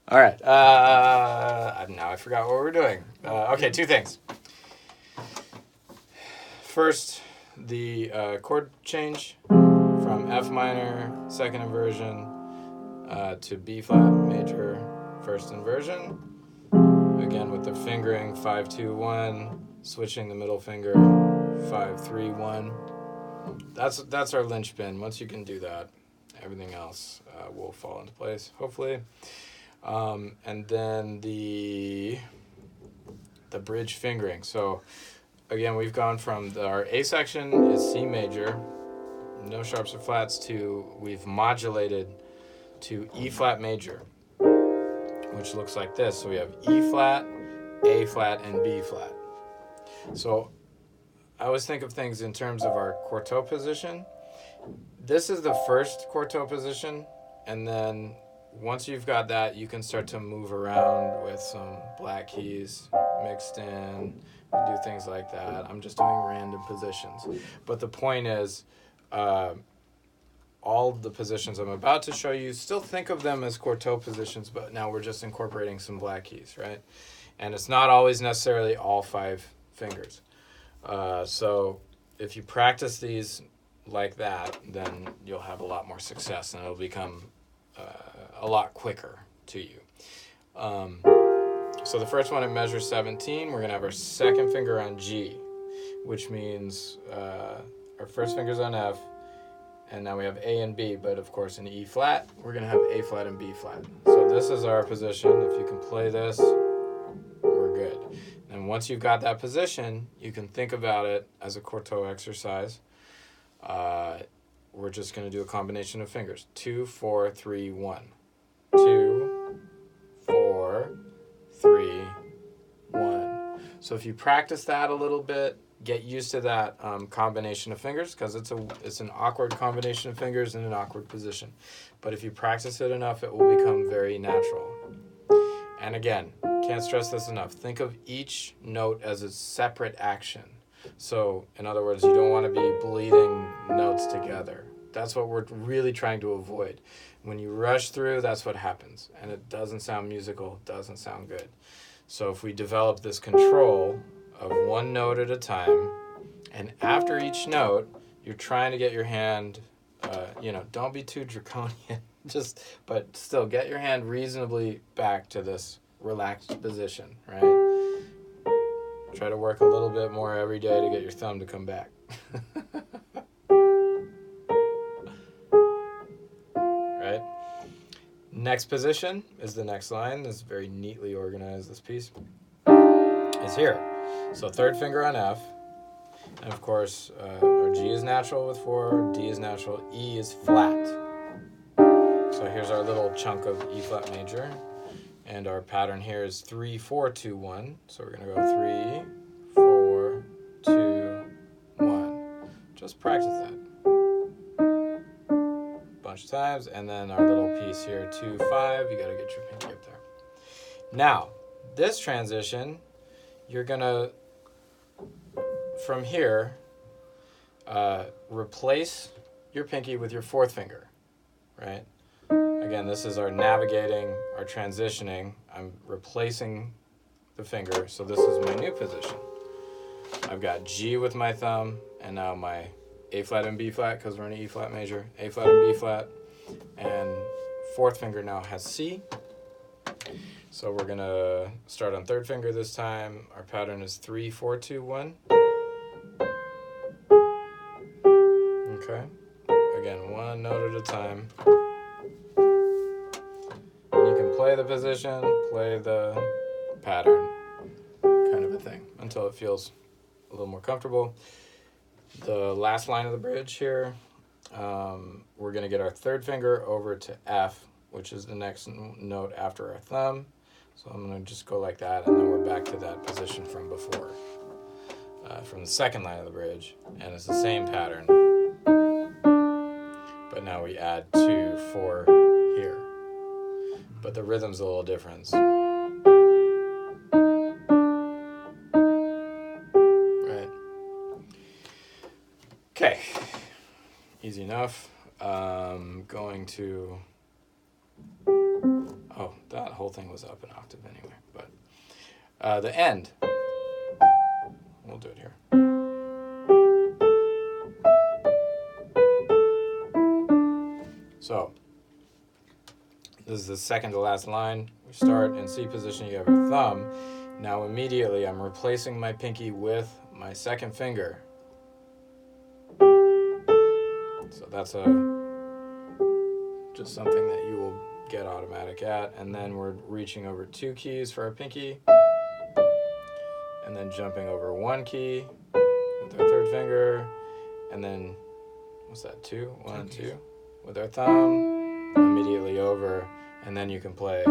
All right. Now I forgot what we're doing. Okay, two things. First, the chord change from F minor, second inversion, to B flat major, first inversion. Again with the fingering 5-2-1, switching the middle finger 5-3-1. That's our linchpin. Once you can do that, everything else will fall into place, hopefully. And then the bridge fingering. So again, we've gone from our A section is C major, no sharps or flats, to we've modulated to E flat major, which looks like this. So we have E flat, A flat, and B flat. So I always think of things in terms of our quartet position. This is the first quartet position, and then once you've got that, you can start to move around with some black keys mixed in, do things like that. I'm just doing random positions. But the point is, all the positions I'm about to show you, still think of them as quartet positions, but now we're just incorporating some black keys, right? And it's not always necessarily all 5 fingers. So if you practice these like that, then you'll have a lot more success and it'll become a lot quicker to you. So the first one in measure 17, we're going to have our second finger on G, which means our first finger's on F, and now we have A and B, but of course in E flat, we're going to have A flat and B flat. So this is our position. If you can play this, we're good. And once you've got that position, you can think about it as a quartet exercise. We're just going to do a combination of fingers. 2, 4, 3, 1. 2, 4, 3, 1. So if you practice that a little bit, get used to that combination of fingers, because it's an awkward combination of fingers in an awkward position. But if you practice it enough, it will become very natural. And again, can't stress this enough. Think of each note as a separate action. So, in other words, you don't want to be bleeding notes together. That's what we're really trying to avoid. When you rush through, that's what happens. And it doesn't sound musical, doesn't sound good. So if we develop this control of one note at a time, and after each note, you're trying to get your hand, don't be too draconian, but still get your hand reasonably back to this relaxed position, right? Try to work a little bit more every day to get your thumb to come back. Right? Next position is the next line. This is very neatly organized, this piece. Is here. So third finger on F. And of course, our G is natural with 4, D is natural, E is flat. So here's our little chunk of E flat major. And our pattern here is 3, 4, 2, 1. So we're going to go 3, 4, 2, 1. Just practice that a bunch of times. And then our little piece here, 2, 5. You got to get your pinky up there. Now, this transition, you're going to, from here, replace your pinky with your fourth finger, right? Again, this is our navigating, our transitioning. I'm replacing the finger, so this is my new position. I've got G with my thumb, and now my A flat and B flat, because we're in an E flat major, A flat and B flat, and fourth finger now has C. So we're gonna start on third finger this time. Our pattern is 3, 4, 2, 1. Okay. Again, one note at a time. And you can play the position, play the pattern, kind of a thing, until it feels a little more comfortable. The last line of the bridge here, we're going to get our third finger over to F, which is the next note after our thumb. So I'm going to just go like that, and then we're back to that position from before, from the second line of the bridge. And it's the same pattern, but now we add 2, 4 here. But the rhythm's a little different. Right. Okay. Easy enough. Going to whole thing was up an octave anyway. But the end. We'll do it here. So, this is the second to last line. We start in C position, you have your thumb. Now immediately I'm replacing my pinky with my second finger. So that's just something that you will get automatic at. And then we're reaching over 2 keys for our pinky. And then jumping over 1 key with our third finger. And then, what's that, 2? 1, 2. With our thumb, immediately over. And then you can play